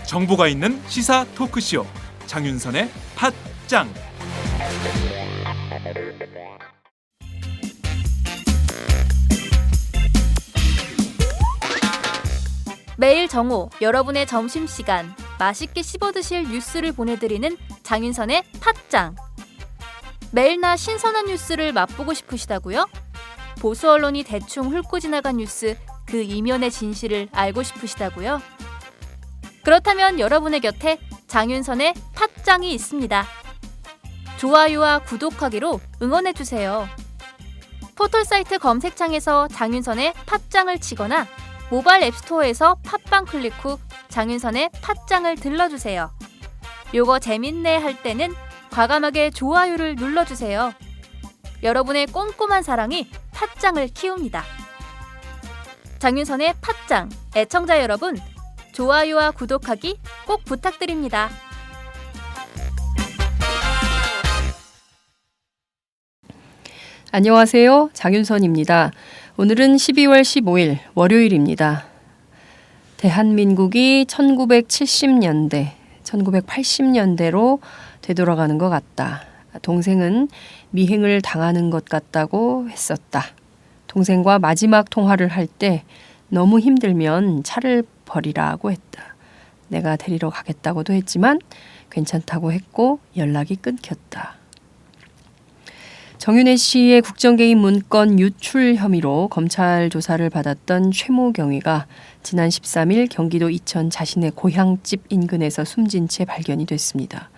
정보가 있는 시사 토크쇼 장윤선의 팟짱. 매일 정오 여러분의 점심시간 맛있게 씹어드실 뉴스를 보내드리는 장윤선의 팟짱. 매일나 신선한 뉴스를 맛보고 싶으시다고요? 보수 언론이 대충 훑고 지나간 뉴스 그 이면의 진실을 알고 싶으시다고요? 그렇다면 여러분의 곁에 장윤선의 팟짱이 있습니다. 좋아요와 구독하기로 응원해주세요. 포털사이트 검색창에서 장윤선의 팟짱을 치거나 모바일 앱스토어에서 팟빵 클릭 후 장윤선의 팟짱을 들러주세요. 요거 재밌네 할 때는 과감하게 좋아요를 눌러주세요. 여러분의 꼼꼼한 사랑이 팟짱을 키웁니다. 장윤선의 팟짱 애청자 여러분, 좋아요와 구독하기 꼭 부탁드립니다. 안녕하세요. 장윤선입니다. 오늘은 12월 15일 월요일입니다. 대한민국이 1970년대, 1980년대로 되돌아가는 것 같다. 동생은 미행을 당하는 것 같다고 했었다. 동생과 마지막 통화를 할 때 너무 힘들면 차를 버리라고 했다. 내가 데리러 가겠다고도 했지만 괜찮다고 했고 연락이 끊겼다. 정윤회 씨의 국정개입 문건 유출 혐의로 검찰 조사를 받았던 최모 경위가 지난 13일 경기도 이천 자신의 고향집 인근에서 숨진 채 발견이 됐습니다.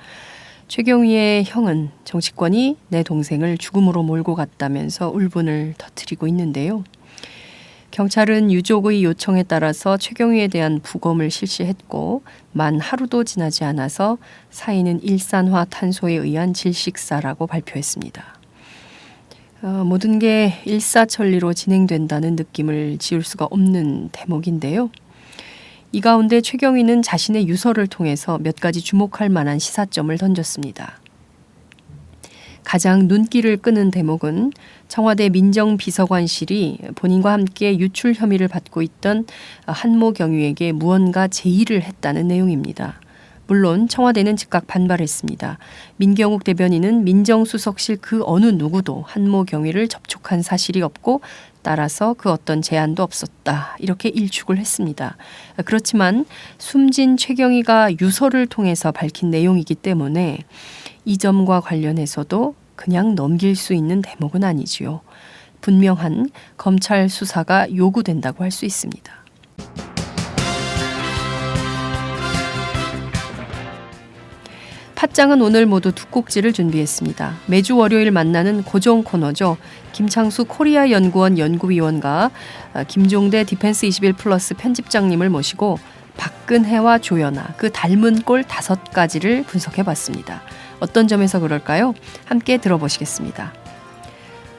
최 경위의 형은 정치권이 내 동생을 죽음으로 몰고 갔다면서 울분을 터뜨리고 있는데요. 경찰은 유족의 요청에 따라서 최 경위에 대한 부검을 실시했고 만 하루도 지나지 않아서 사인은 일산화탄소에 의한 질식사라고 발표했습니다. 모든 게 일사천리로 진행된다는 느낌을 지울 수가 없는 대목인데요. 이 가운데 최 경위는 자신의 유서를 통해서 몇 가지 주목할 만한 시사점을 던졌습니다. 가장 눈길을 끄는 대목은 청와대 민정비서관실이 본인과 함께 유출 혐의를 받고 있던 한모 경위에게 무언가 제의를 했다는 내용입니다. 물론 청와대는 즉각 반발했습니다. 민경욱 대변인은 민정수석실 그 어느 누구도 한모 경위를 접촉한 사실이 없고 따라서 그 어떤 제안도 없었다. 이렇게 일축을 했습니다. 그렇지만 숨진 최 경위가 유서를 통해서 밝힌 내용이기 때문에 이 점과 관련해서도 그냥 넘길 수 있는 대목은 아니지요. 분명한 검찰 수사가 요구된다고 할 수 있습니다. 팟짱은 오늘 모두 두 꼭지를 준비했습니다. 매주 월요일 만나는 고정 코너죠. 김창수 코리아 연구원 연구위원과 김종대 디펜스 21플러스 편집장님을 모시고 박근혜와 조연아 그 닮은 꼴 5가지를 분석해봤습니다. 어떤 점에서 그럴까요? 함께 들어보시겠습니다.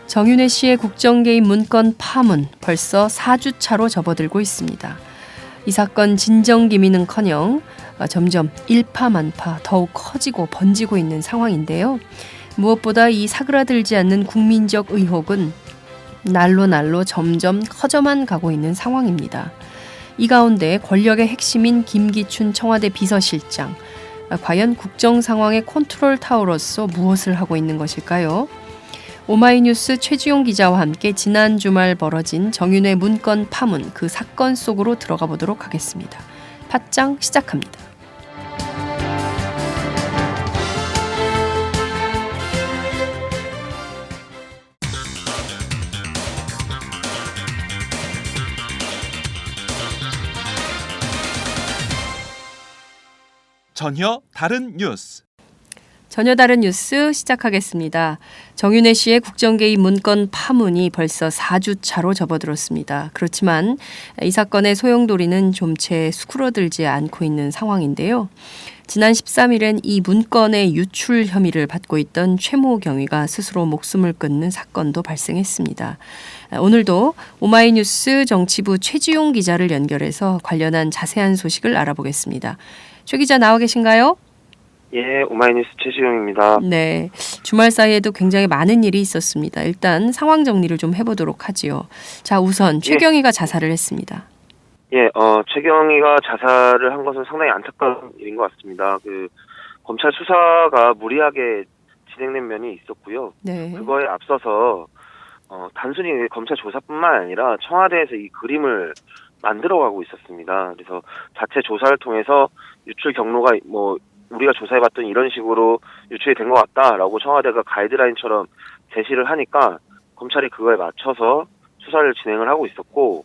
정윤회 씨의 국정개입 문건 파문 벌써 4주차로 접어들고 있습니다. 이 사건 진정기미는커녕 점점 일파만파 더욱 커지고 번지고 있는 상황인데요. 무엇보다 이 사그라들지 않는 국민적 의혹은 날로 점점 커져만 가고 있는 상황입니다. 이 가운데 권력의 핵심인 김기춘 청와대 비서실장, 과연 국정 상황의 컨트롤 타워로서 무엇을 하고 있는 것일까요? 오마이뉴스 최지용 기자와 함께 지난 주말 벌어진 정윤회 문건 파문 그 사건 속으로 들어가 보도록 하겠습니다. 팟짱 시작합니다. 전혀 다른 뉴스. 전혀 다른 뉴스 시작하겠습니다. 정윤회 씨의 국정개입 문건 파문이 벌써 4주차로 접어들었습니다. 그렇지만 이 사건의 소용돌이는 좀채 수그러들지 않고 있는 상황인데요. 지난 13일엔 이 문건의 유출 혐의를 받고 있던 최모 경위가 스스로 목숨을 끊는 사건도 발생했습니다. 오늘도 오마이뉴스 정치부 최지용 기자를 연결해서 관련한 자세한 소식을 알아보겠습니다. 최 기자 나와 계신가요? 예, 오마이뉴스 최시용입니다. 네, 주말 사이에도 굉장히 많은 일이 있었습니다. 일단 상황 정리를 좀 해보도록 하지요. 자, 우선 최경희가 자살을 했습니다. 예, 최경희가 자살을 한 것은 상당히 안타까운 일인 것 같습니다. 검찰 수사가 무리하게 진행된 면이 있었고요. 네. 그거에 앞서서 단순히 검찰 조사뿐만 아니라 청와대에서 이 그림을 만들어가고 있었습니다. 그래서 자체 조사를 통해서 유출 경로가 우리가 조사해봤던 이런 식으로 유출이 된 것 같다라고 청와대가 가이드라인처럼 제시를 하니까 검찰이 그거에 맞춰서 수사를 진행을 하고 있었고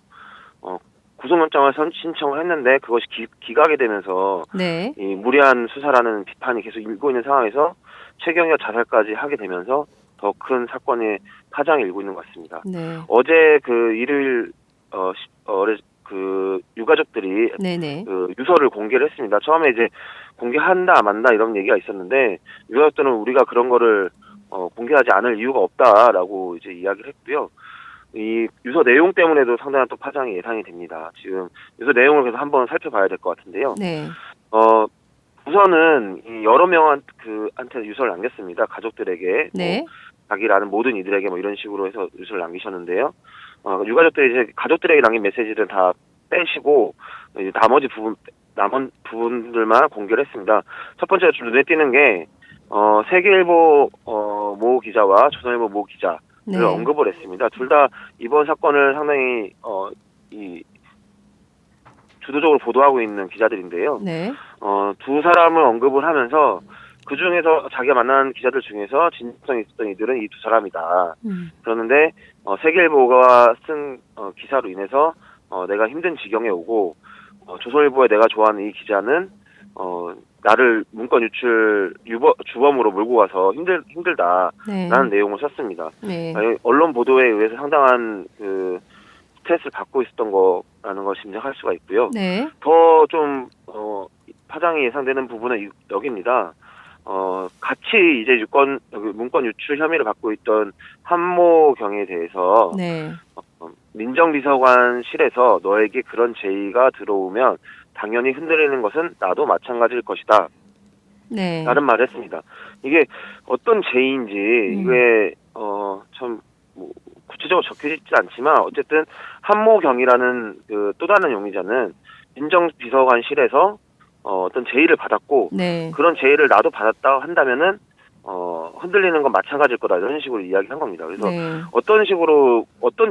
구속영장을 신청을 했는데 그것이 기각이 되면서 네. 이 무리한 수사라는 비판이 계속 일고 있는 상황에서 최경희가 자살까지 하게 되면서 더 큰 사건의 파장이 일고 있는 것 같습니다. 네. 어제 일요일 유가족들이 네네. 유서를 공개를 했습니다. 처음에 이제 공개한다 만다 이런 얘기가 있었는데 유가족들은 우리가 그런 거를 공개하지 않을 이유가 없다라고 이제 이야기를 했고요. 이 유서 내용 때문에도 상당한 또 파장이 예상이 됩니다. 지금 유서 내용을 계속 한번 살펴봐야 될 것 같은데요. 네. 우선은 여러 명한테 유서를 남겼습니다. 가족들에게, 네. 자기를 아는 모든 이들에게 이런 식으로 해서 유서를 남기셨는데요. 유가족들이 이제 가족들에게 남긴 메시지를 다 빼시고 이제 남은 부분들만 공개를 했습니다. 첫 번째로 좀 눈에 띄는 게 세계일보 모 기자와 조선일보 모 기자를 네. 언급을 했습니다. 둘 다 이번 사건을 상당히 주도적으로 보도하고 있는 기자들인데요. 네. 두 사람을 언급을 하면서 그 중에서 자기가 만난 기자들 중에서 진정성이 있었던 이들은 이 두 사람이다. 그러는데 세계일보가 쓴 기사로 인해서 내가 힘든 지경에 오고 조선일보에 내가 좋아하는 이 기자는 나를 문건 유출 주범으로 몰고 가서 힘들다라는 네. 내용을 썼습니다. 네. 언론 보도에 의해서 상당한 스트레스를 받고 있었던 거라는 걸 짐작할 수가 있고요. 네. 더 좀 파장이 예상되는 부분은 여기입니다. 같이 이제 문건 유출 혐의를 받고 있던 한모경에 대해서 네. 민정비서관실에서 너에게 그런 제의가 들어오면 당연히 흔들리는 것은 나도 마찬가지일 것이다. 네. 라는 말을 했습니다. 이게 어떤 제의인지 이게 참 구체적으로 적혀있지 않지만 어쨌든 한모경이라는 또 다른 용의자는 민정비서관실에서 어떤 제의를 받았고 네. 그런 제의를 나도 받았다 한다면은 흔들리는 건 마찬가지일 거다 이런 식으로 이야기한 겁니다. 그래서 네. 어떤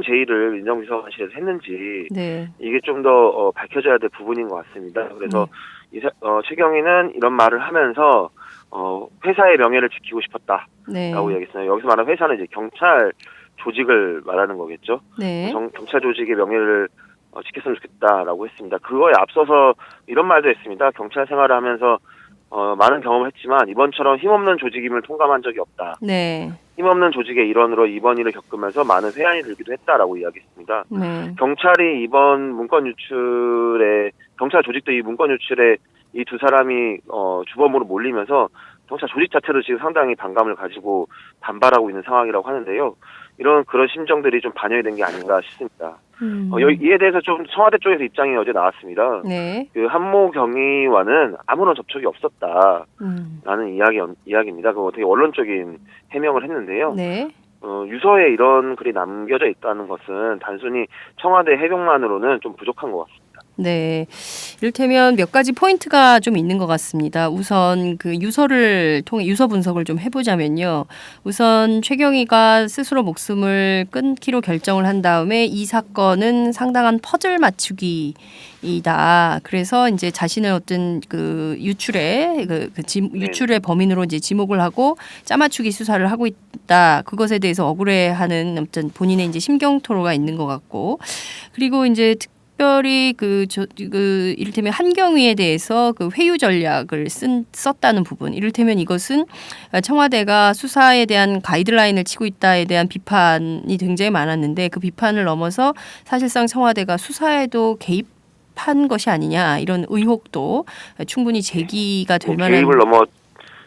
제의를 민정비서관실에서 했는지 네. 이게 좀 더 밝혀져야 될 부분인 것 같습니다. 그래서 최경희는 이런 말을 하면서 회사의 명예를 지키고 싶었다라고 네. 이야기했어요. 여기서 말하는 회사는 이제 경찰 조직을 말하는 거겠죠. 네. 경찰 조직의 명예를 지켰으면 좋겠다라고 했습니다. 그거에 앞서서 이런 말도 했습니다. 경찰 생활을 하면서 많은 경험을 했지만 이번처럼 힘없는 조직임을 통감한 적이 없다. 네. 힘없는 조직의 일원으로 이번 일을 겪으면서 많은 회한이 들기도 했다라고 이야기했습니다. 네. 경찰이 이번 문건 유출에 경찰 조직도 이 문건 유출에 이 두 사람이 주범으로 몰리면서 경찰 조직 자체도 지금 상당히 반감을 가지고 반발하고 있는 상황이라고 하는데요. 그런 심정들이 좀 반영이 된 게 아닌가 싶습니다. 이에 대해서 좀 청와대 쪽에서 입장이 어제 나왔습니다. 네. 한모경위와는 아무런 접촉이 없었다라는 이야기입니다. 그거 되게 원론적인 해명을 했는데요. 네. 유서에 이런 글이 남겨져 있다는 것은 단순히 청와대 해명만으로는 좀 부족한 것 같습니다. 네. 이를테면 몇 가지 포인트가 좀 있는 것 같습니다. 우선 그 유서를 통해 유서 분석을 좀 해보자면요. 우선 최경희가 스스로 목숨을 끊기로 결정을 한 다음에 이 사건은 상당한 퍼즐 맞추기이다. 그래서 이제 자신의 어떤 그 유출의 유출의 범인으로 이제 지목을 하고 짜맞추기 수사를 하고 있다. 그것에 대해서 억울해하는 어떤 본인의 이제 심경토로가 있는 것 같고, 그리고 이제 특별히 이를테면 한경위에 대해서 그 회유 전략을 썼다는 부분. 이를테면 이것은 청와대가 수사에 대한 가이드라인을 치고 있다에 대한 비판이 굉장히 많았는데 그 비판을 넘어서 사실상 청와대가 수사에도 개입한 것이 아니냐 이런 의혹도 충분히 제기가 될 만한. 개입을 넘어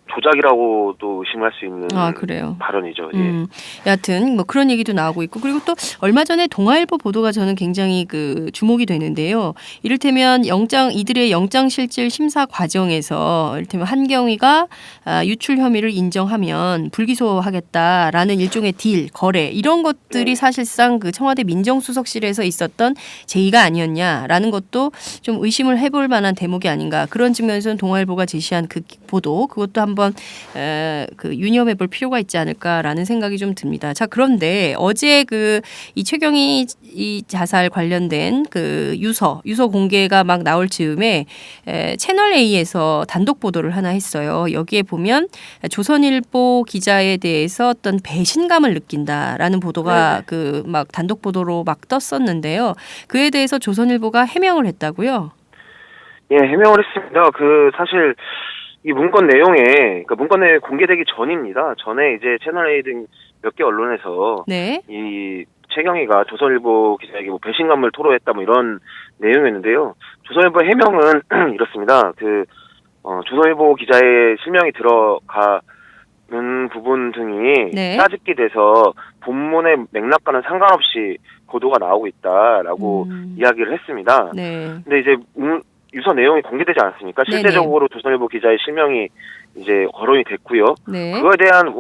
조작이라고도 의심할 수 있는 그래요. 발언이죠. 예. 여하튼 뭐 그런 얘기도 나오고 있고 그리고 또 얼마 전에 동아일보 보도가 저는 굉장히 그 주목이 되는데요. 이를테면 이들의 영장실질 심사 과정에서 이를테면 한경위가 유출 혐의를 인정하면 불기소하겠다라는 일종의 딜, 거래 이런 것들이 사실상 그 청와대 민정수석실에서 있었던 제의가 아니었냐라는 것도 좀 의심을 해볼 만한 대목이 아닌가. 그런 측면에서는 동아일보가 제시한 그 보도 그것도 한번 그 유념해볼 필요가 있지 않을까라는 생각이 좀 듭니다. 자, 그런데 어제 이 최경희 이 자살 관련된 그 유서 공개가 막 나올 즈음에 채널 A에서 단독 보도를 하나 했어요. 여기에 보면 조선일보 기자에 대해서 어떤 배신감을 느낀다라는 보도가 그 막 단독 보도로 막 떴었는데요. 그에 대해서 조선일보가 해명을 했다고요? 예, 해명을 했습니다. 사실 이 문건 내용이 공개되기 전입니다. 전에 이제 채널 A 등 몇 개 언론에서 네. 이 최경희가 조선일보 기자에게 뭐 배신감을 토로했다 뭐 이런 내용이었는데요. 조선일보 해명은 이렇습니다. 조선일보 기자의 실명이 들어가는 부분 등이 짜집기 돼서 본문의 맥락과는 상관없이 보도가 나오고 있다라고 이야기를 했습니다. 네. 근데 이제 유서 내용이 공개되지 않았습니까? 실제적으로 조선일보 기자의 실명이 이제 거론이 됐고요. 네. 그거에 대한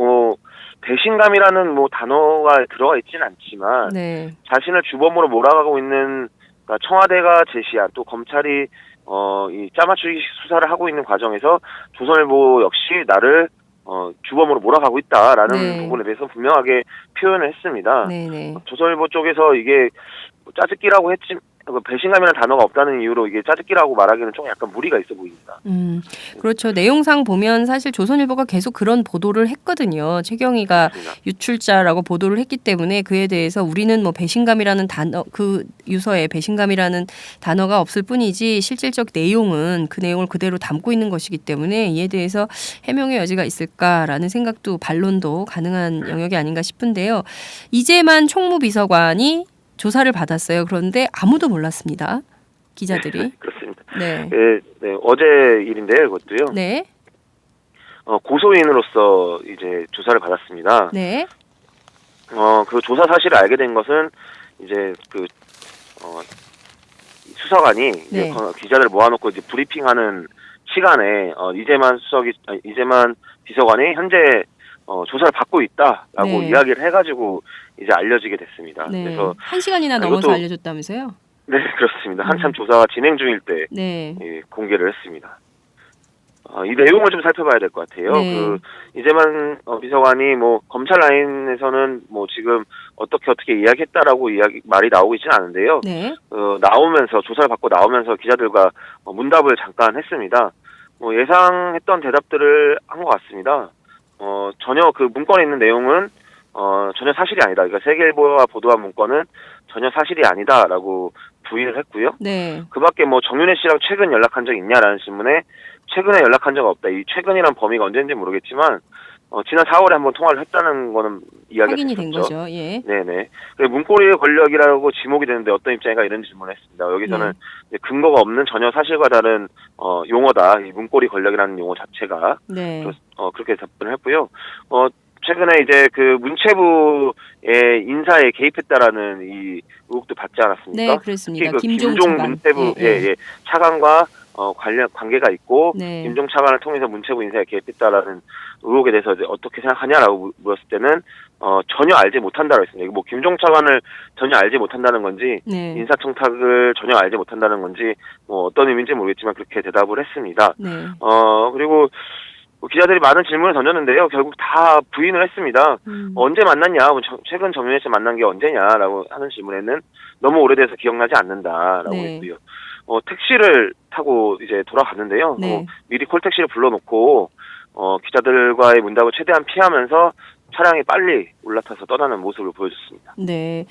배신감이라는 단어가 들어가 있지는 않지만 자신을 주범으로 몰아가고 있는 그러니까 청와대가 제시한 또 검찰이 이 짜맞추기 수사를 하고 있는 과정에서 조선일보 역시 나를 주범으로 몰아가고 있다라는 부분에 대해서 분명하게 표현을 했습니다. 조선일보 쪽에서 이게 짜증기라고 했지 배신감이라는 단어가 없다는 이유로 이게 짜증기라고 말하기는 좀 약간 무리가 있어 보입니다. 그렇죠. 내용상 보면 사실 조선일보가 계속 그런 보도를 했거든요. 최경희가 유출자라고 보도를 했기 때문에 그에 대해서 우리는 뭐 배신감이라는 단어 그 유서에 배신감이라는 단어가 없을 뿐이지 실질적 내용은 그 내용을 그대로 담고 있는 것이기 때문에 이에 대해서 해명의 여지가 있을까라는 생각도 반론도 가능한 영역이 아닌가 싶은데요. 이재만 총무비서관이 조사를 받았어요. 그런데 아무도 몰랐습니다. 기자들이. 그렇습니다. 네. 어제 일인데요, 이것도요. 네. 고소인으로서 이제 조사를 받았습니다. 네. 그 조사 사실을 알게 된 것은 이제 수사관이 이제 기자들을 모아놓고 이제 브리핑하는 시간에 이재만 비서관이 현재 조사를 받고 있다라고 이야기를 해가지고 이제 알려지게 됐습니다. 그래서 1시간이나 넘어서 알려줬다면서요? 네, 그렇습니다. 한참 조사가 진행 중일 때 공개를 했습니다. 이 내용을 좀 살펴봐야 될 것 같아요. 이재만 비서관이 검찰 라인에서는 지금 어떻게 이야기했다라고 말이 나오고 있지는 않은데요. 나오면서 조사를 받고 나오면서 기자들과 문답을 잠깐 했습니다. 예상했던 대답들을 한 것 같습니다. 전혀 그 문건에 있는 내용은 전혀 사실이 아니다. 그러니까 세계일보가 보도한 문건은 전혀 사실이 아니다라고 부인을 했고요. 그 밖에 정윤혜 씨랑 최근 연락한 적 있냐라는 질문에 최근에 연락한 적 없다. 이 최근이란 범위가 언제인지 모르겠지만 지난 4월에 한번 통화를 했다는 거는 이야기가 확인이 됐었죠. 된 거죠. 예. 네네. 그리고 문고리의 권력이라고 지목이 되는데 어떤 입장인가 이런 질문을 했습니다. 여기서는 근거가 없는 전혀 사실과 다른 용어다. 이 문고리 권력이라는 용어 자체가 그렇게 답변을 했고요. 최근에 이제 그 문체부의 인사에 개입했다라는 이 의혹도 받지 않았습니까? 네, 그렇습니다. 특히 김종 차관. 문체부 차관과 관계가 있고 김종 차관을 통해서 문체부 인사에 개입했다라는 의혹에 대해서 이제 어떻게 생각하냐라고 물었을 때는 전혀 알지 못한다고 했습니다. 이거 김종 차관을 전혀 알지 못한다는 건지 인사청탁을 전혀 알지 못한다는 건지 어떤 의미인지 모르겠지만 그렇게 대답을 했습니다. 그리고 기자들이 많은 질문을 던졌는데요. 결국 다 부인을 했습니다. 언제 만났냐? 최근 정윤혜 씨 만난 게 언제냐라고 하는 질문에는 너무 오래돼서 기억나지 않는다라고 했고요. 택시를 타고 이제 돌아갔는데요. 미리 콜택시를 불러놓고 기자들과의 문답을 최대한 피하면서 차량이 빨리 올라타서 떠나는 모습을 보여줬습니다. 네.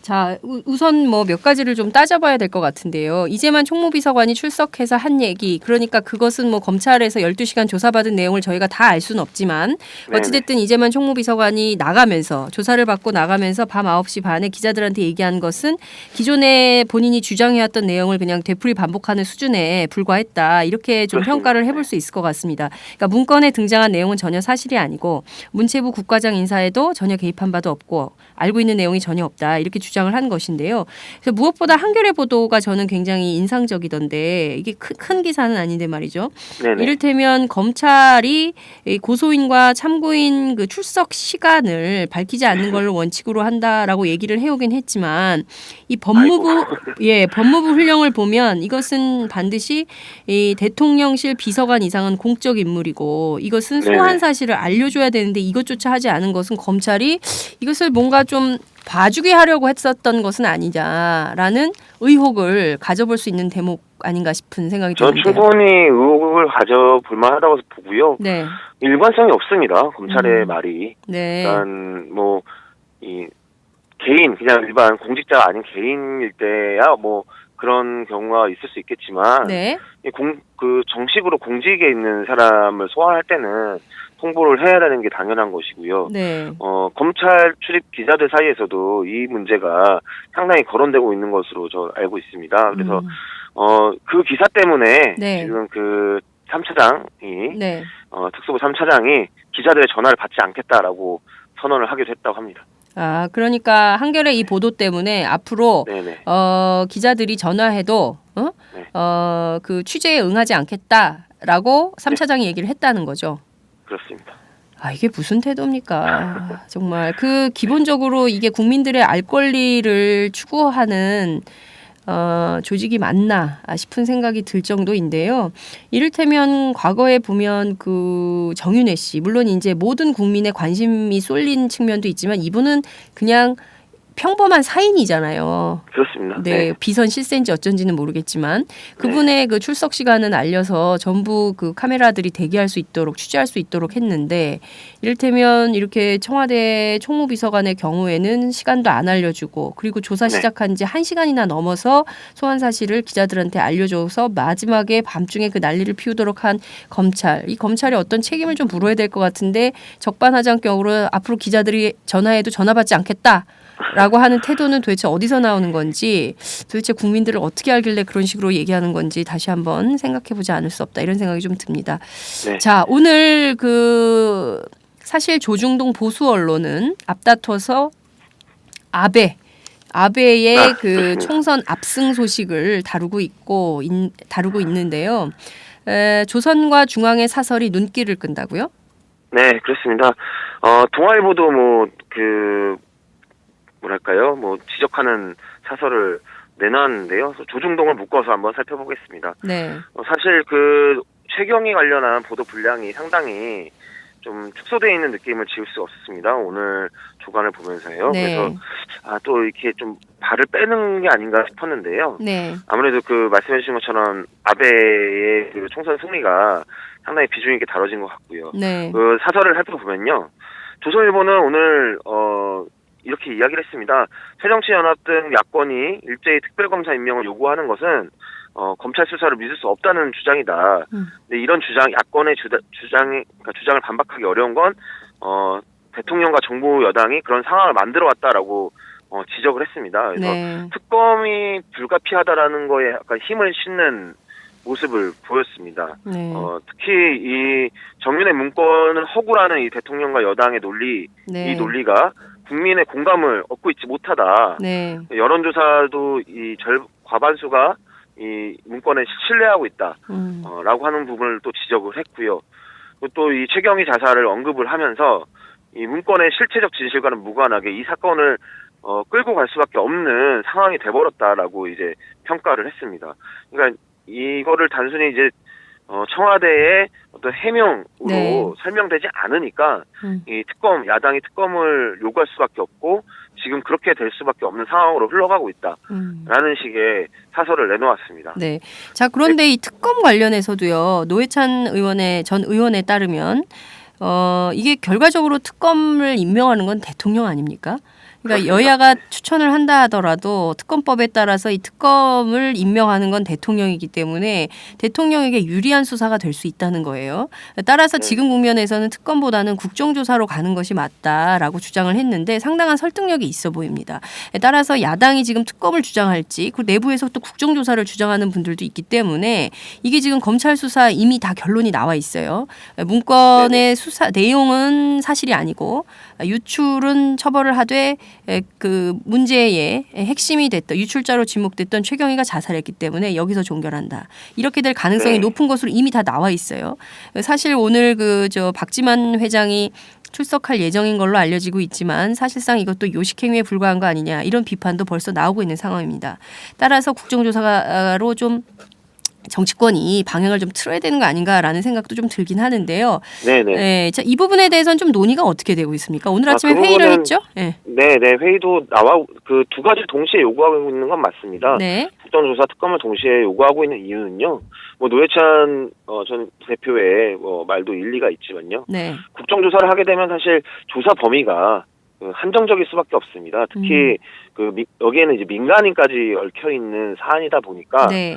자, 우선 뭐 몇 가지를 좀 따져봐야 될 것 같은데요. 이재만 총무비서관이 출석해서 한 얘기, 그러니까 그것은 뭐 검찰에서 12시간 조사받은 내용을 저희가 다 알 수는 없지만 어찌됐든 이재만 총무비서관이 나가면서 조사를 받고 나가면서 밤 9시 반에 기자들한테 얘기한 것은 기존에 본인이 주장해왔던 내용을 그냥 되풀이 반복하는 수준에 불과했다. 이렇게 좀 그렇습니다. 평가를 해볼 수 있을 것 같습니다. 그러니까 문건에 등장한 내용은 전혀 사실이 아니고 문체부 국과장 인사에도 전혀 개입한 바도 없고 알고 있는 내용이 전혀 없다. 이렇게 주장을 한 것인데요. 그래서 무엇보다 한겨레 보도가 저는 굉장히 인상적이던데 이게 큰 기사는 아닌데 말이죠. 네네. 이를테면 검찰이 고소인과 참고인 그 출석 시간을 밝히지 않는 걸 원칙으로 한다라고 얘기를 해오긴 했지만 이 법무부 훈령을 보면 이것은 반드시 이 대통령실 비서관 이상은 공적 인물이고 이것은 소환 사실을 알려줘야 되는데 이것조차 하지 않은 것은 검찰이 이것을 뭔가 좀 봐주게 하려고 했었던 것은 아니냐라는 의혹을 가져볼 수 있는 대목 아닌가 싶은 생각이 드는데요. 저 충분히 의혹을 가져볼 만하다고 보고요. 네. 일관성이 없습니다. 검찰의 말이. 네. 일단 뭐 이 개인 그냥 일반 공직자가 아닌 개인일 때야 뭐 그런 경우가 있을 수 있겠지만 네. 그 정식으로 공직에 있는 사람을 소환할 때는 통보를 해야 되는 게 당연한 것이고요. 네. 검찰 출입 기자들 사이에서도 이 문제가 상당히 거론되고 있는 것으로 저 알고 있습니다. 그래서 그 기사 때문에 네. 지금 그 3차장이 네. 특수부 3차장이 기자들의 전화를 받지 않겠다라고 선언을 하기도 했다고 합니다. 아, 그러니까 한겨레 이 보도 때문에 앞으로 네네. 기자들이 전화해도 네. 그 취재에 응하지 않겠다라고 3차장이 얘기를 했다는 거죠. 그렇습니다. 아, 이게 무슨 태도입니까? 정말 그 기본적으로 이게 국민들의 알 권리를 추구하는 조직이 맞나 싶은 생각이 들 정도인데요. 이를테면 과거에 보면 그 정윤회 씨, 물론 이제 모든 국민의 관심이 쏠린 측면도 있지만 이분은 그냥 평범한 사인이잖아요. 그렇습니다. 네, 비선 실세인지 어쩐지는 모르겠지만 그분의 그 출석 시간은 알려서 전부 그 카메라들이 대기할 수 있도록 취재할 수 있도록 했는데 이를테면 이렇게 청와대 총무비서관의 경우에는 시간도 안 알려주고 그리고 조사 시작한 지 1시간이나 넘어서 소환 사실을 기자들한테 알려줘서 마지막에 밤중에 그 난리를 피우도록 한 검찰. 이 검찰이 어떤 책임을 좀 물어야 될 것 같은데 적반하장격으로 앞으로 기자들이 전화해도 전화 받지 않겠다. 라고 하는 태도는 도대체 어디서 나오는 건지 도대체 국민들을 어떻게 알길래 그런 식으로 얘기하는 건지 다시 한번 생각해보지 않을 수 없다 이런 생각이 좀 듭니다. 네. 자, 오늘 그 사실 조중동 보수 언론은 앞다퉈서 아베의 그 총선 압승 소식을 다루고 있는데요. 조선과 중앙의 사설이 눈길을 끈다고요? 네, 그렇습니다. 동아일보도 지적하는 사설을 내놨는데요. 조중동을 묶어서 한번 살펴보겠습니다. 네. 사실 그 최경희 관련한 보도 분량이 상당히 좀 축소되어 있는 느낌을 지울 수 없었습니다. 오늘 조간을 보면서요. 네. 그래서 또 이렇게 좀 발을 빼는 게 아닌가 싶었는데요. 네. 아무래도 그 말씀해주신 것처럼 아베의 그 총선 승리가 상당히 비중 있게 다뤄진 것 같고요. 네. 그 사설을 살펴보면요. 조선일보는 오늘 이렇게 이야기를 했습니다. 새정치연합 등 야권이 일제히 특별검사 임명을 요구하는 것은 검찰 수사를 믿을 수 없다는 주장이다. 근데 이런 야권의 주장을 반박하기 어려운 건 대통령과 정부 여당이 그런 상황을 만들어 왔다라고 지적을 했습니다. 그래서 네. 특검이 불가피하다라는 거에 약간 힘을 싣는 모습을 보였습니다. 네. 특히 이 정윤의 문건을 허구라는 이 대통령과 여당의 논리, 네. 이 논리가 국민의 공감을 얻고 있지 못하다. 네. 여론조사도 과반수가 이 문건에 신뢰하고 있다. 라고 하는 부분을 또 지적을 했고요. 또 이 최경희 자살을 언급을 하면서 이 문건의 실체적 진실과는 무관하게 이 사건을 끌고 갈 수밖에 없는 상황이 돼버렸다라고 이제 평가를 했습니다. 그러니까 이거를 단순히 이제 청와대의 어떤 해명으로 설명되지 않으니까 이 야당이 특검을 요구할 수밖에 없고 지금 그렇게 될 수밖에 없는 상황으로 흘러가고 있다라는 식의 사설을 내놓았습니다. 네. 자, 그런데 이 특검 관련해서도요. 노회찬 전 의원에 따르면 이게 결과적으로 특검을 임명하는 건 대통령 아닙니까? 그러니까 여야가 추천을 한다 하더라도 특검법에 따라서 이 특검을 임명하는 건 대통령이기 때문에 대통령에게 유리한 수사가 될 수 있다는 거예요. 따라서 지금 국면에서는 특검보다는 국정조사로 가는 것이 맞다라고 주장을 했는데 상당한 설득력이 있어 보입니다. 따라서 야당이 지금 특검을 주장할지 그리고 내부에서 또 국정조사를 주장하는 분들도 있기 때문에 이게 지금 검찰 수사 이미 다 결론이 나와 있어요. 문건의 수사 내용은 사실이 아니고 유출은 처벌을 하되 그 문제의 핵심이 됐던 유출자로 지목됐던 최경희가 자살했기 때문에 여기서 종결한다. 이렇게 될 가능성이 높은 것으로 이미 다 나와 있어요. 사실 오늘 박지만 회장이 출석할 예정인 걸로 알려지고 있지만 사실상 이것도 요식행위에 불과한 거 아니냐 이런 비판도 벌써 나오고 있는 상황입니다. 따라서 국정조사로 좀 정치권이 방향을 좀 틀어야 되는 거 아닌가라는 생각도 좀 들긴 하는데요. 네네. 네, 자, 이 부분에 대해서는 좀 논의가 어떻게 되고 있습니까? 오늘 아침에 그 회의를 부분은, 했죠? 네. 네네. 회의도 그 두 가지 동시에 요구하고 있는 건 맞습니다. 네. 국정조사 특검을 동시에 요구하고 있는 이유는요. 노회찬 전 대표의 말도 일리가 있지만요. 네. 국정조사를 하게 되면 사실 조사 범위가 한정적일 수밖에 없습니다. 특히 여기에는 이제 민간인까지 얽혀 있는 사안이다 보니까 네.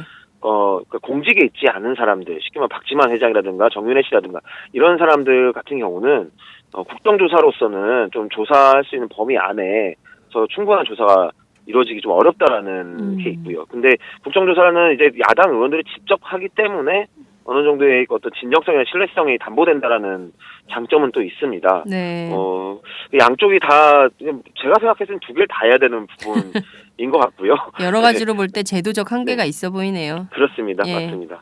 공직에 있지 않은 사람들, 쉽게 말하면 박지만 회장이라든가 정윤회 씨라든가 이런 사람들 같은 경우는 국정조사로서는 좀 조사할 수 있는 범위 안에서 충분한 조사가 이루어지기 좀 어렵다라는 게 있고요. 근데 국정조사는 이제 야당 의원들이 직접 하기 때문에 어느 정도의 어떤 진정성이나 신뢰성이 담보된다라는 장점은 또 있습니다. 네. 양쪽이 다 제가 생각했을 땐 두 개를 다 해야 되는 부분인 것 같고요. 여러 가지로 볼 때 제도적 한계가 있어 보이네요. 그렇습니다. 예. 맞습니다.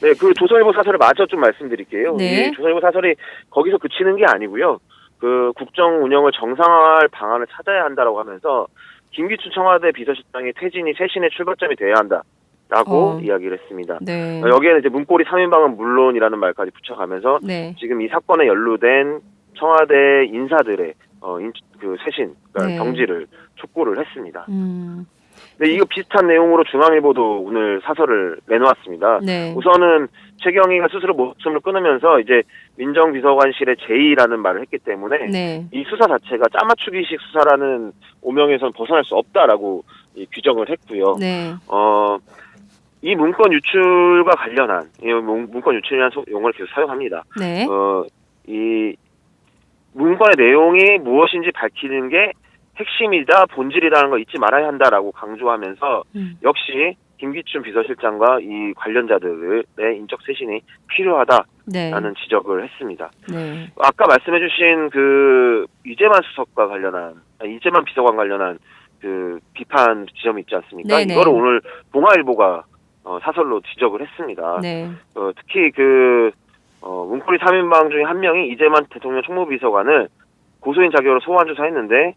네, 그 조선일보 사설을 마저 좀 말씀드릴게요. 네. 이 조선일보 사설이 거기서 그치는 게 아니고요. 그 국정 운영을 정상화할 방안을 찾아야 한다라고 하면서 김기춘 청와대 비서실장의 퇴진이 쇄신의 출발점이 돼야 한다라고 이야기를 했습니다. 네. 여기에는 이제 문고리 3인방은 물론이라는 말까지 붙여가면서 네. 지금 이 사건에 연루된 청와대 인사들의 그 쇄신, 그러니까 네. 경지를 촉구를 했습니다. 네, 이거 비슷한 내용으로 중앙일보도 오늘 사설을 내놓았습니다. 네. 우선은 최경희가 스스로 목숨을 끊으면서 이제 민정비서관실의 제의라는 말을 했기 때문에 네. 이 수사 자체가 짜맞추기식 수사라는 오명에선 벗어날 수 없다라고 규정을 했고요. 네. 이 문건 유출과 관련한 문건 유출이라는 용어를 계속 사용합니다. 네. 이 문건의 내용이 무엇인지 밝히는 게 핵심이다, 본질이라는 걸 잊지 말아야 한다라고 강조하면서 역시 김기춘 비서실장과 이 관련자들의 인적 쇄신이 필요하다라는 네. 지적을 했습니다. 네. 아까 말씀해주신 그 이재만 수석과 관련한 이재만 비서관 관련한 그 비판 지점이 있지 않습니까? 네네. 이거를 오늘 동아일보가 사설로 지적을 했습니다. 네. 특히 문고리 3인방 중에 한 명이 이재만 대통령 총무비서관을 고소인 자격으로 소환 조사했는데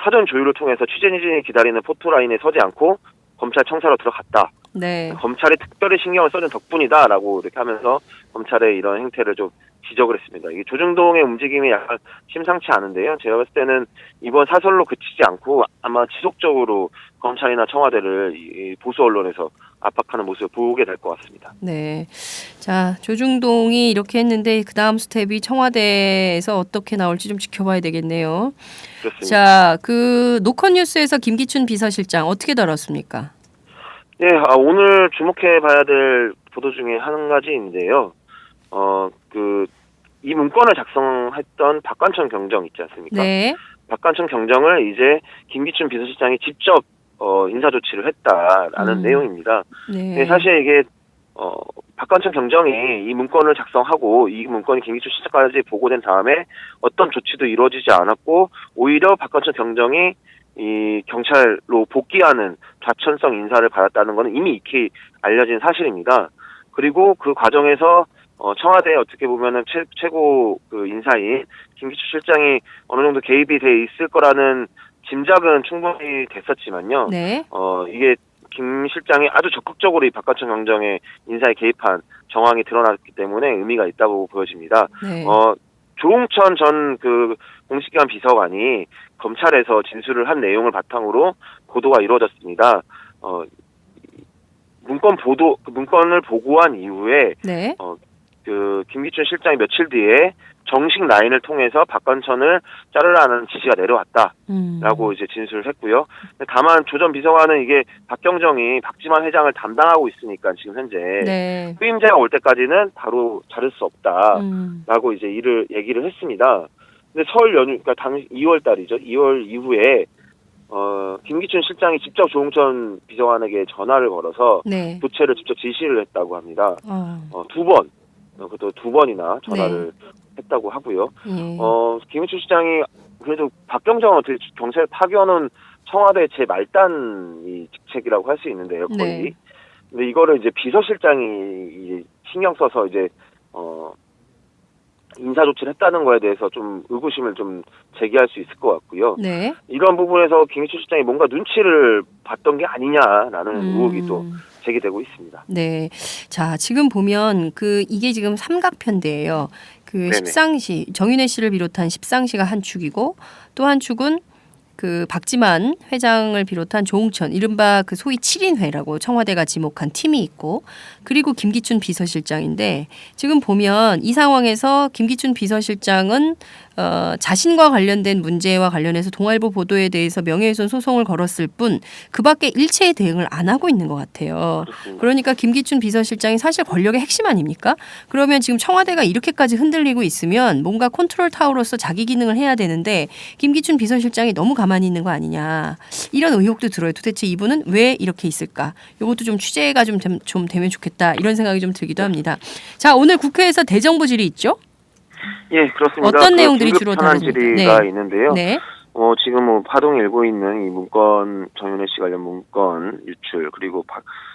사전 조율을 통해서 취재진이 기다리는 포토라인에 서지 않고 검찰 청사로 들어갔다. 네. 검찰이 특별히 신경을 써준 덕분이다라고 이렇게 하면서 검찰의 이런 행태를 좀 지적을 했습니다. 이 조중동의 움직임이 약간 심상치 않은데요. 제가 봤을 때는 이번 사설로 그치지 않고 아마 지속적으로 검찰이나 청와대를 이 보수 언론에서 압박하는 모습을 보게 될 것 같습니다. 네. 자, 조중동이 이렇게 했는데 그 다음 스텝이 청와대에서 어떻게 나올지 좀 지켜봐야 되겠네요. 그렇습니다. 자, 그 노컷뉴스에서 김기춘 비서실장 어떻게 다뤘습니까? 네, 오늘 주목해 봐야 될 보도 중에 한 가지인데요. 이 문건을 작성했던 박관천 경정 있지 않습니까? 네. 박관천 경정을 이제 김기춘 비서실장이 직접 인사 조치를 했다라는 내용입니다. 네. 네, 사실 이게 박관천 경정이 이 문건을 작성하고 이 문건이 김기춘 실장까지 보고된 다음에 어떤 조치도 이루어지지 않았고 오히려 박관천 경정이 이 경찰로 복귀하는 좌천성 인사를 받았다는 것은 이미 익히 알려진 사실입니다. 그리고 그 과정에서 청와대에 어떻게 보면은 최고 그 인사인 김기춘 실장이 어느 정도 개입이 돼 있을 거라는 짐작은 충분히 됐었지만요. 네. 이게 김 실장이 아주 적극적으로 이 박관천 경정의 인사에 개입한 정황이 드러났기 때문에 의미가 있다고 보여집니다. 네. 조홍천 전 그 공식기관 비서관이 검찰에서 진술을 한 내용을 바탕으로 보도가 이루어졌습니다. 문건을 보고한 이후에 네. 그 김기춘 실장이 며칠 뒤에 정식 라인을 통해서 박건천을 자르라는 지시가 내려왔다라고 이제 진술을 했고요. 다만 조전 비서관은 이게 박경정이 박지만 회장을 담당하고 있으니까 지금 현재 네. 후임자가 올 때까지는 바로 자를 수 없다라고 이제 얘기를 했습니다. 근데 설 연휴, 그러니까 당시 2월 달이죠. 2월 이후에 김기춘 실장이 직접 조홍천 비서관에게 전화를 걸어서 네. 교체를 직접 지시를 했다고 합니다. 두 번, 그것도 두 번이나 전화를 했다고 하고요. 예. 김기춘 실장이 그래도 박경정은 어떻게 경찰 파견은 청와대 제 말단 직책이라고 할 수 있는데요, 거의. 네. 근데 이거를 이제 비서실장이 이제 신경 써서 이제 인사 조치를 했다는 거에 대해서 좀 의구심을 좀 제기할 수 있을 것 같고요. 네. 이런 부분에서 김기춘 실장이 뭔가 눈치를 봤던 게 아니냐라는 의혹이 또 제기되고 있습니다. 네. 자, 지금 보면 이게 지금 삼각편대예요. 네네. 십상시, 정윤회 씨를 비롯한 십상시가 한 축이고 또 한 축은 박지만 회장을 비롯한 조홍천, 이른바 소위 7인회라고 청와대가 지목한 팀이 있고, 그리고 김기춘 비서실장인데, 지금 보면 이 상황에서 김기춘 비서실장은 자신과 관련된 문제와 관련해서 동아일보 보도에 대해서 명예훼손 소송을 걸었을 뿐 그밖에 일체의 대응을 안 하고 있는 것 같아요. 그렇습니다. 그러니까 김기춘 비서실장이 사실 권력의 핵심 아닙니까? 그러면 지금 청와대가 이렇게까지 흔들리고 있으면 뭔가 컨트롤 타워로서 자기 기능을 해야 되는데 김기춘 비서실장이 너무 가만히 있는 거 아니냐, 이런 의혹도 들어요. 도대체 이분은 왜 이렇게 있을까? 이것도 좀 취재가 좀 되면 좋겠다, 이런 생각이 좀 들기도 합니다. 자, 오늘 국회에서 대정부 질의 있죠? 예, 그렇습니다. 어떤 내용들이 주로 현안 다뤄집니까? 질의가 네. 있는데요. 네. 지금 파동이 일고 있는 이 문건, 정윤회 씨 관련 문건 유출, 그리고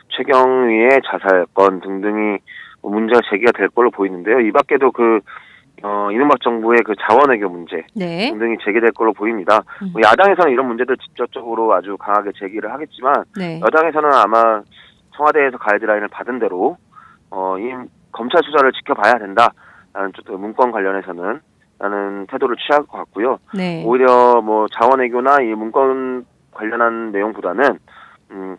최경위의 자살건 등등이 문제가 제기가 될 걸로 보이는데요. 이 밖에도 이명박 정부의 자원외교 문제 네. 등등이 제기될 걸로 보입니다. 야당에서는 이런 문제들 직접적으로 아주 강하게 제기를 하겠지만, 네. 여당에서는 아마 청와대에서 가이드라인을 받은 대로 이 검찰 수사를 지켜봐야 된다라는 문건 관련해서는 라는 태도를 취할 것 같고요. 네. 오히려 자원외교나 이 문건 관련한 내용보다는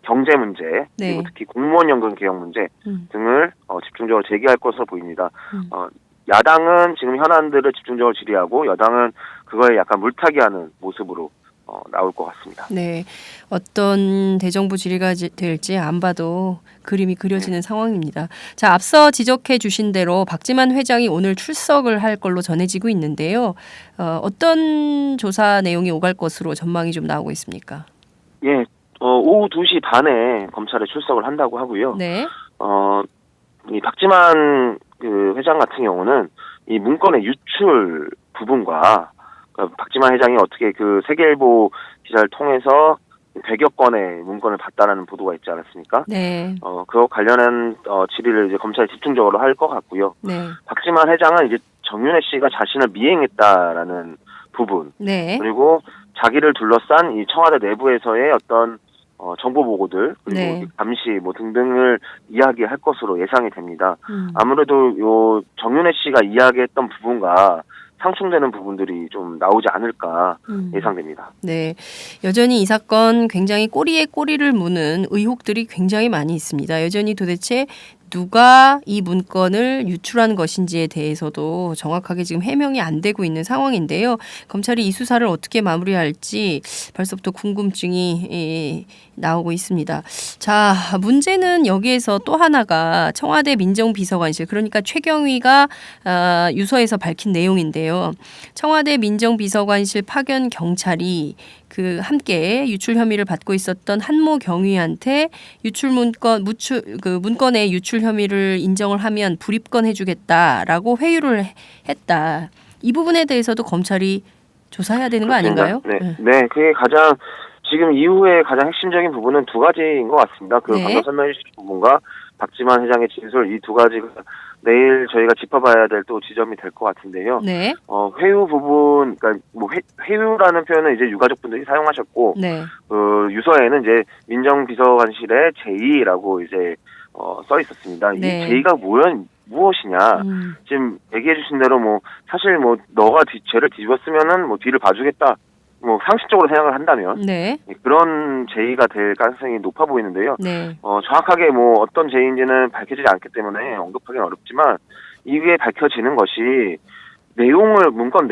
경제 문제, 네. 그리고 특히 공무원 연금 개혁 문제 등을 집중적으로 제기할 것으로 보입니다. 야당은 지금 현안들을 집중적으로 질의하고, 여당은 그거에 약간 물타기하는 모습으로 나올 것 같습니다. 네, 어떤 대정부 질의가 될지 안 봐도 그림이 그려지는 상황입니다. 자, 앞서 지적해 주신 대로 박지만 회장이 오늘 출석을 할 걸로 전해지고 있는데요. 어떤 조사 내용이 오갈 것으로 전망이 좀 나오고 있습니까? 예, 오후 2시 반에 검찰에 출석을 한다고 하고요. 네. 이 박지만 회장 같은 경우는 이 문건의 유출 부분과 박지만 회장이 어떻게 세계일보 기사를 통해서 100여 건의 문건을 봤다라는 보도가 있지 않았습니까? 네. 그거 관련한 질의를 이제 검찰이 집중적으로 할 것 같고요. 네. 박지만 회장은 이제 정윤회 씨가 자신을 미행했다라는 부분, 네. 그리고 자기를 둘러싼 이 청와대 내부에서의 어떤 정보 보고들, 그리고 네. 감시 등등을 이야기할 것으로 예상이 됩니다. 아무래도 요 정윤회 씨가 이야기했던 부분과 상충되는 부분들이 좀 나오지 않을까 예상됩니다. 네, 여전히 이 사건 굉장히 꼬리에 꼬리를 무는 의혹들이 굉장히 많이 있습니다. 여전히 도대체 누가 이 문건을 유출한 것인지에 대해서도 정확하게 지금 해명이 안 되고 있는 상황인데요. 검찰이 이 수사를 어떻게 마무리할지 벌써부터 궁금증이 나오고 있습니다. 자, 문제는 여기에서 또 하나가 청와대 민정비서관실, 그러니까 최경위가 유서에서 밝힌 내용인데요. 청와대 민정비서관실 파견 경찰이 함께 유출 혐의를 받고 있었던 한모 경위한테 유출 문건의 유출 혐의를 인정을 하면 불입건 해주겠다라고 회유를 했다. 이 부분에 대해서도 검찰이 조사해야 되는 거 아닌가요? 네, 그게 지금 이후에 가장 핵심적인 부분은 두 가지인 것 같습니다. 방금 설명해 주신 부분과 박지만 회장의 진술, 이 두 가지가 내일 저희가 짚어봐야 될 또 지점이 될 것 같은데요. 네. 회유 부분, 그러니까 회유라는 표현은 이제 유가족분들이 사용하셨고, 네. 유서에는 이제 민정비서관실의 제의라고 이제 써 있었습니다. 네. 이 제의가 무엇이냐? 지금 얘기해 주신 대로 사실 너가 죄를 뒤집었으면은 뒤를 봐주겠다. 상식적으로 생각을 한다면 네. 그런 제의가 될 가능성이 높아 보이는데요. 네. 정확하게 어떤 제의인지는 밝혀지지 않기 때문에 언급하기는 어렵지만, 이후에 밝혀지는 것이 문건의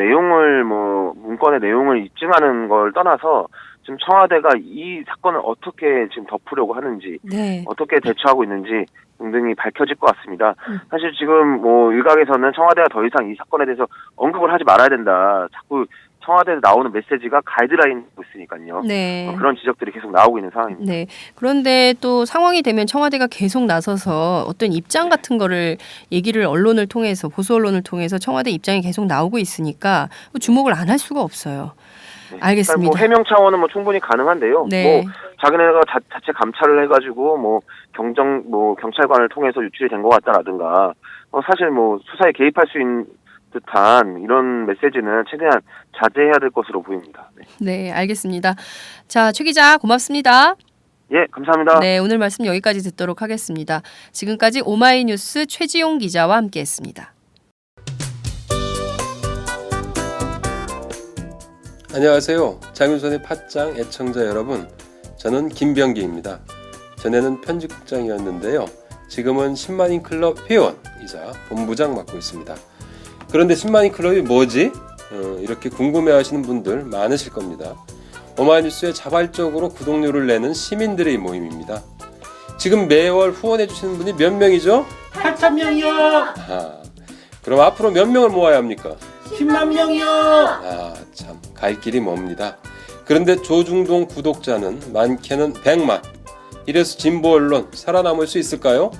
내용을 입증하는 걸 떠나서 지금 청와대가 이 사건을 어떻게 지금 덮으려고 하는지, 네. 어떻게 대처하고 있는지 등등이 밝혀질 것 같습니다. 사실 지금 일각에서는 청와대가 더 이상 이 사건에 대해서 언급을 하지 말아야 된다. 자꾸 청와대에서 나오는 메시지가 가이드라인이 있으니까요. 네. 그런 지적들이 계속 나오고 있는 상황입니다. 네. 그런데 또 상황이 되면 청와대가 계속 나서서 어떤 입장 같은 거를 얘기를 언론을 통해서, 보수 언론을 통해서 청와대 입장이 계속 나오고 있으니까 주목을 안 할 수가 없어요. 네. 알겠습니다. 그러니까 해명 차원은 충분히 가능한데요. 네. 자기네가 자체 감찰을 해가지고 경찰관을 통해서 유출이 된 것 같다라든가 사실 수사에 개입할 수 있는 듯한 이런 메시지는 최대한 자제해야 될 것으로 보입니다. 네, 네, 알겠습니다. 자, 최 기자 고맙습니다. 예, 감사합니다. 네, 오늘 말씀 여기까지 듣도록 하겠습니다. 지금까지 오마이뉴스 최지용 기자와 함께했습니다. 안녕하세요. 장윤선의 팟짱 애청자 여러분. 저는 김병기입니다. 전에는 편집국장이었는데요. 지금은 10만인 클럽 회원이자 본부장 맡고 있습니다. 그런데 10만인 클럽이 뭐지? 이렇게 궁금해하시는 분들 많으실 겁니다. 오마이뉴스에 자발적으로 구독료를 내는 시민들의 모임입니다. 지금 매월 후원해주시는 분이 몇 명이죠? 8,000명이요. 아, 그럼 앞으로 몇 명을 모아야 합니까? 10만 명이요. 아, 참, 갈 길이 멉니다. 그런데 조중동 구독자는 많게는 100만. 이래서 진보 언론 살아남을 수 있을까요?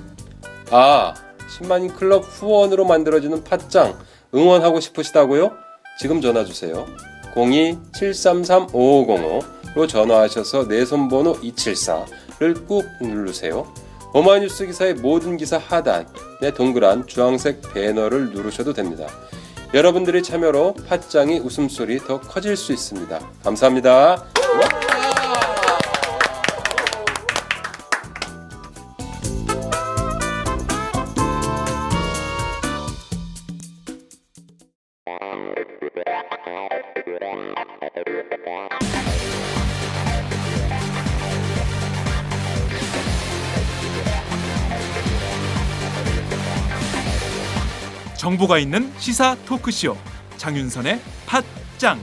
아, 10만인 클럽 후원으로 만들어지는 팟짱 응원하고 싶으시다고요? 지금 전화주세요. 02-733-5505로 전화하셔서 내 손번호 274를 꾹 누르세요. 오마이뉴스 기사의 모든 기사 하단에 동그란 주황색 배너를 누르셔도 됩니다. 여러분들의 참여로 팟짱이 웃음소리 더 커질 수 있습니다. 감사합니다. 정보가 있는 시사 토크쇼 장윤선의 팟짱.